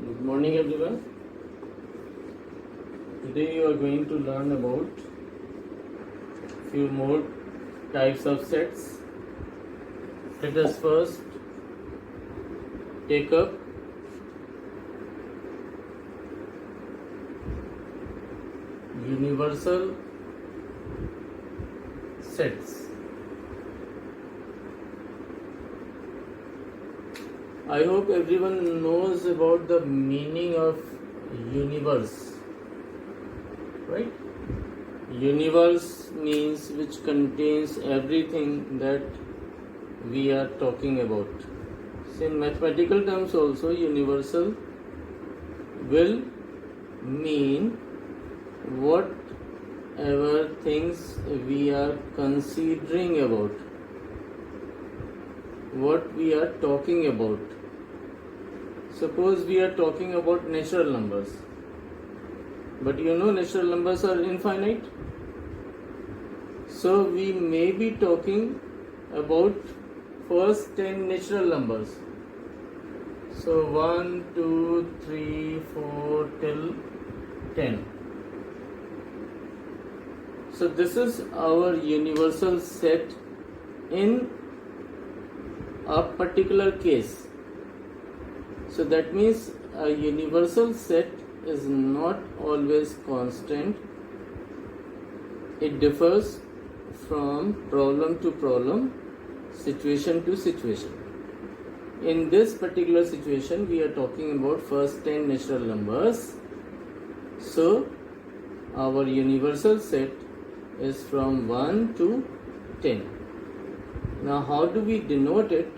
Good morning, everyone. Today you are going to learn about few more types of sets. Let us first take up universal sets. I hope everyone knows about the meaning of universe, right? Universe means which contains everything that we are talking about. So in mathematical terms also, universal will mean whatever things we are considering about, what we are talking about. Suppose we are talking about natural numbers, but you know natural numbers are infinite. So we may be talking about first 10 natural numbers. So 1, 2, 3, 4 till 10. So this is our universal set in a particular case. So that means a universal set is not always constant. It differs from problem to problem, situation to situation. In this particular situation, we are talking about first 10 natural numbers. So our universal set is from 1 to 10. Now how do we denote it?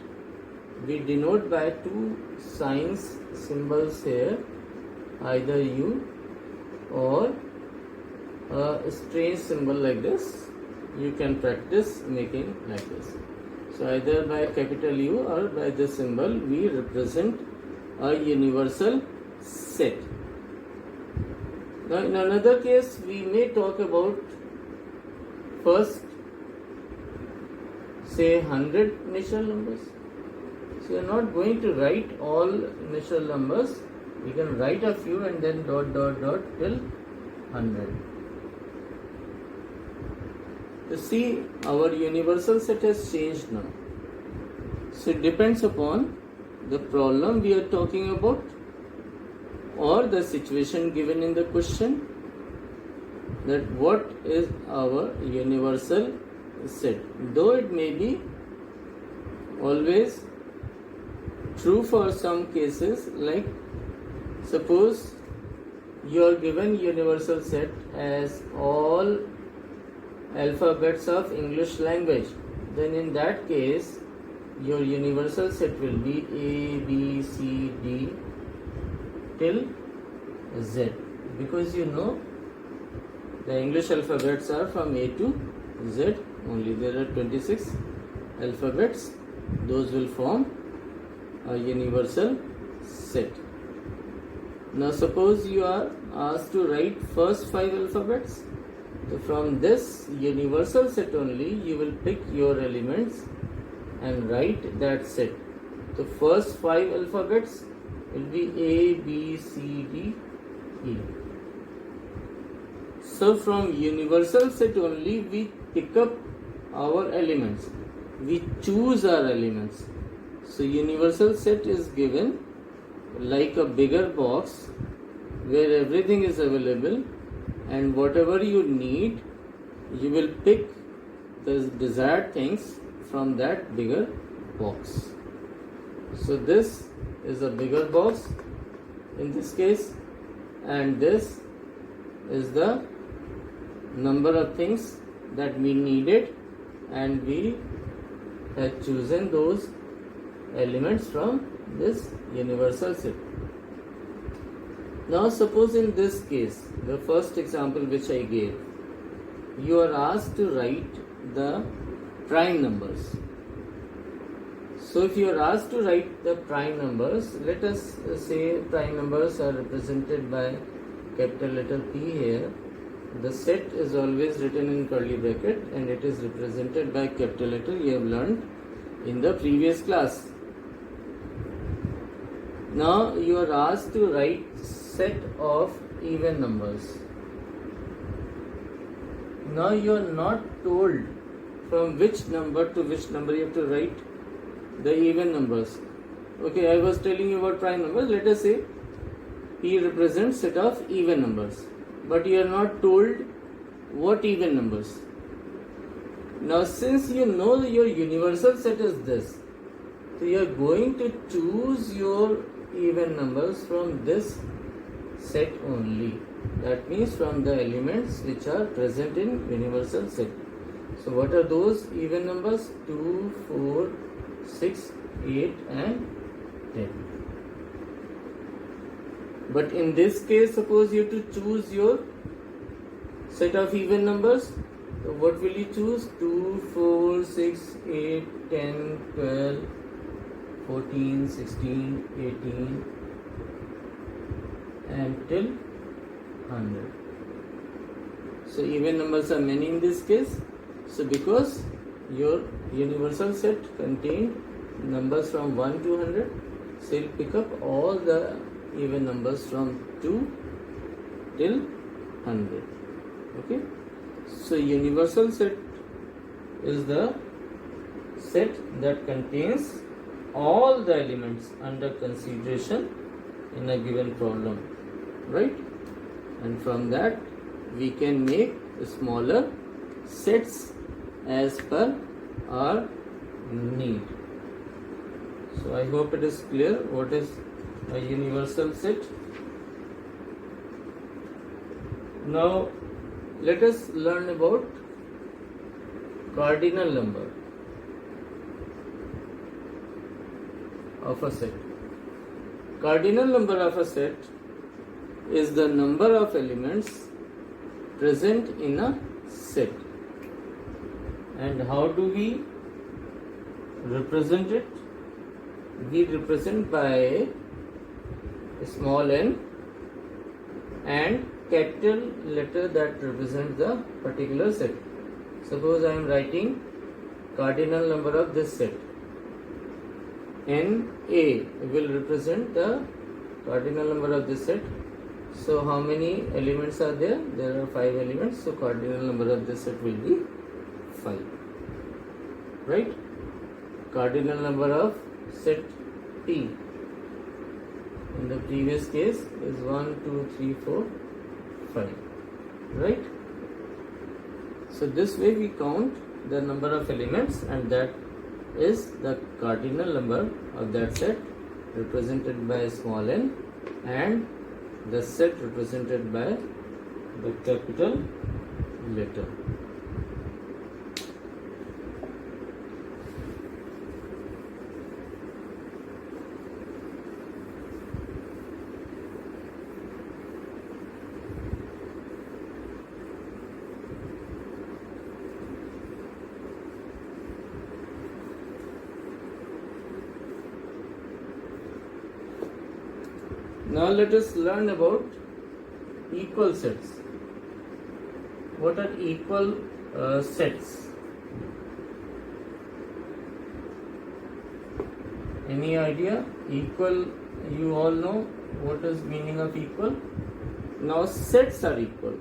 We denote by two signs, symbols here, either U or a strange symbol like this. You can practice making like this. So either by capital U or by this symbol we represent a universal set. Now in another case we may talk about first say 100 natural numbers. So you are not going to write all natural numbers. You can write a few and then dot dot dot till 100. You see, our universal set has changed now. So it depends upon the problem we are talking about or the situation given in the question, that what is our universal set. Though it may be always true for some cases, like suppose you are given universal set as all alphabets of English language, then in that case your universal set will be A, B, C, D till Z, because you know the English alphabets are from A to Z only. There are 26 alphabets. Those will form a universal set. Now suppose you are asked to write first 5 alphabets. So from this universal set only you will pick your elements and write that set. The first 5 alphabets will be A, B, C, D, E. So from universal set only we pick up our elements. We choose our elements. So universal set is given like a bigger box where everything is available, and whatever you need you will pick the desired things from that bigger box. So this is a bigger box in this case, and this is the number of things that we needed, and we have chosen those elements from this universal set. Now suppose in this case, the first example which I gave, you are asked to write the prime numbers. So if you are asked to write the prime numbers, let us say prime numbers are represented by capital letter P here. The set is always written in curly bracket and it is represented by capital letter. You have learned in the previous class. Now you are asked to write set of even numbers. Now you are not told from which number to which number you have to write the even numbers. Okay, I was telling you about prime numbers. Let us say he represents set of even numbers, but you are not told what even numbers. Now since you know your universal set is this, so you are going to choose your even numbers from this set only. That means from the elements which are present in universal set. So what are those even numbers? 2, 4, 6, 8 and 10. But in this case, suppose you have to choose your set of even numbers. So what will you choose? 2, 4, 6, 8, 10, 12, 14, 16, 18 and till 100. So even numbers are many in this case. So because your universal set contained numbers from 1 to 100, so you'll pick up all the even numbers from 2 till 100. Okay. So universal set is the set that contains all the elements under consideration in a given problem, right? And from that we can make smaller sets as per our need. So I hope it is clear what is a universal set. Now let us learn about cardinal number of a set. Cardinal number of a set is the number of elements present in a set. And how do we represent it? We represent by small n and capital letter that represents the particular set. Suppose I am writing cardinal number of this set. NA will represent the cardinal number of this set. So how many elements are there? There are 5 elements. So cardinal number of this set will be 5. Right? Cardinal number of set P in the previous case is 1, 2, 3, 4, 5. Right? So this way we count the number of elements, and that is the cardinal number of that set represented by small n, and the set represented by the capital letter. Now let us learn about equal sets. What are equal sets? Any idea? Equal, you all know what is meaning of equal. Now sets are equal.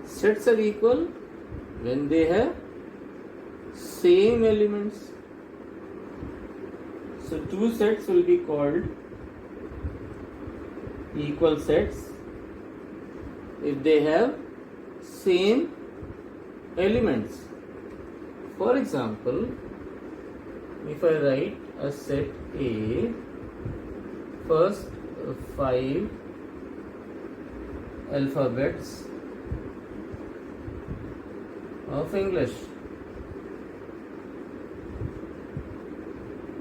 Sets are equal when they have same elements. So two sets will be called equal sets if they have same elements. For example, if I write a set A, first 5 alphabets of English.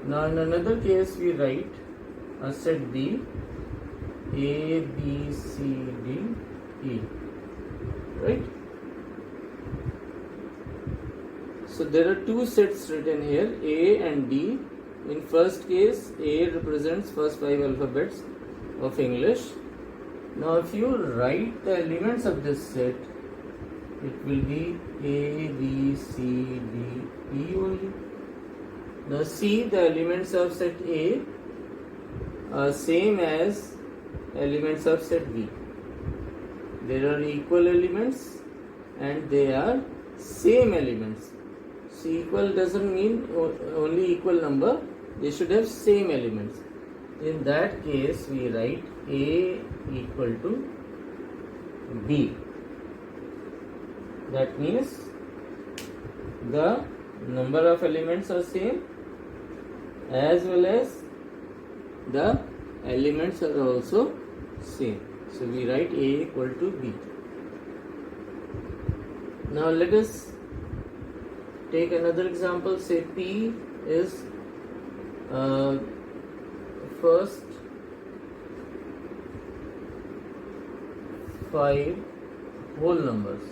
Now in another case we write a set B, A, B, C, D, E, right? So there are two sets written here, A and D. In first case, A represents first 5 alphabets of English. Now if you write the elements of this set, it will be A, B, C, D, E only. Now see the elements of set A are same as elements of set V. There are equal elements and they are same elements. So equal doesn't mean only equal number, they should have same elements. In that case we write A equal to B. That means the number of elements are same as well as the elements are also same. So we write A equal to B. Now let us take another example. Say P is first 5 whole numbers.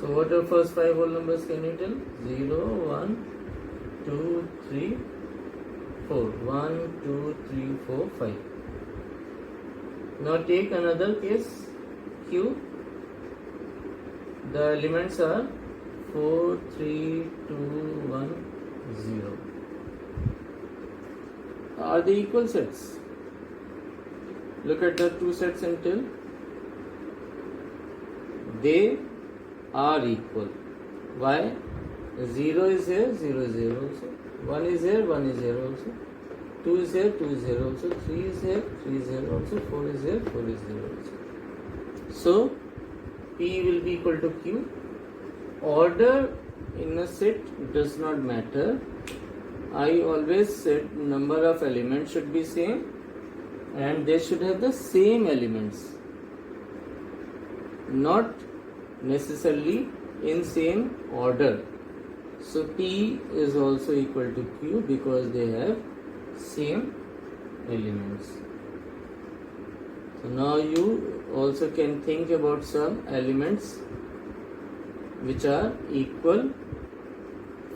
So what are first 5 whole numbers, can you tell? 0, 1, 2, 3, 4. 1, 2, 3, 4, 5. Now take another case, Q. The elements are 4, 3, 2, 1, 0. Are they equal sets? Look at the two sets and tell. They are equal. Why? 0 is here, 0 is here also. 1 is here, 1 is here also. 2 is here, 2 is here also. 3 is here, 3 is here also. 4 is here, 4 is here also. So P will be equal to Q. Order in a set does not matter. I always said number of elements should be same and they should have the same elements, not necessarily in same order. So P is also equal to Q because they have same elements. So now you also can think about some elements which are equal.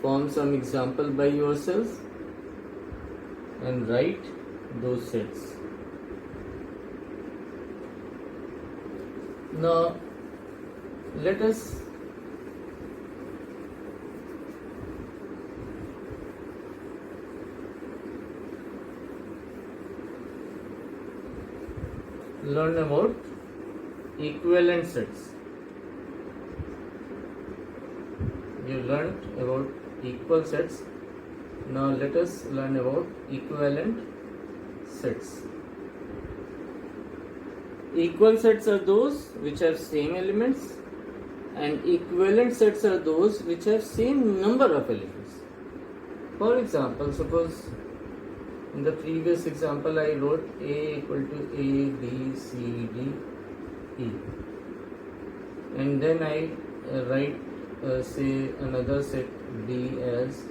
Form some example by yourself and write those sets. Now let us learn about equivalent sets. You learned about equal sets. Now let us learn about equivalent sets. Equal sets are those which have same elements and equivalent sets are those which have same number of elements. For example, suppose in the previous example I wrote A equal to A, B, C, D, E, and then I write say another set B as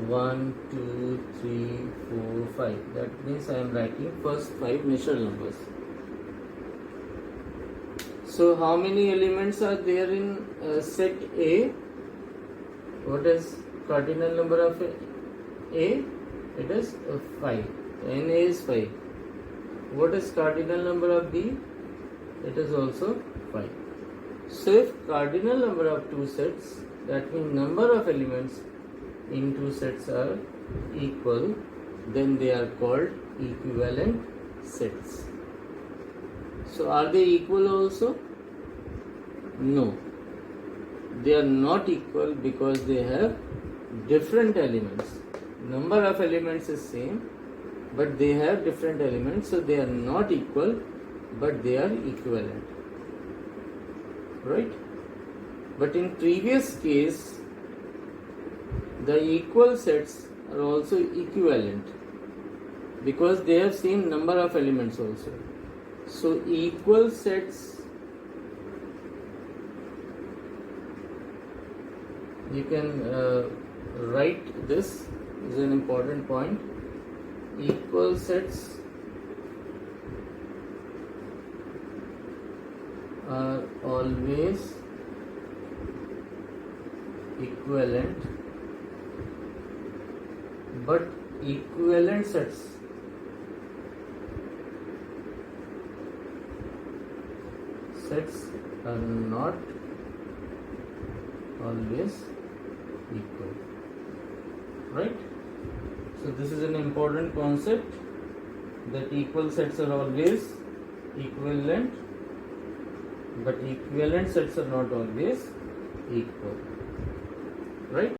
1, 2, 3, 4, 5. That means I am writing first 5 natural numbers. So how many elements are there in set A? What is cardinal number of A? It is 5. NA is 5. What is cardinal number of B? It is also 5. So if cardinal number of two sets, that means number of elements in two sets are equal, then they are called equivalent sets. So are they equal also? No. They are not equal because they have different elements. Number of elements is same, but they have different elements, so they are not equal, but they are equivalent. Right? But in previous case, the equal sets are also equivalent because they have same number of elements also. So equal sets, you can write this is an important point. Equal sets are always equivalent, but equivalent sets are not always equal, right? So this is an important concept, that equal sets are always equivalent, but equivalent sets are not always equal, right?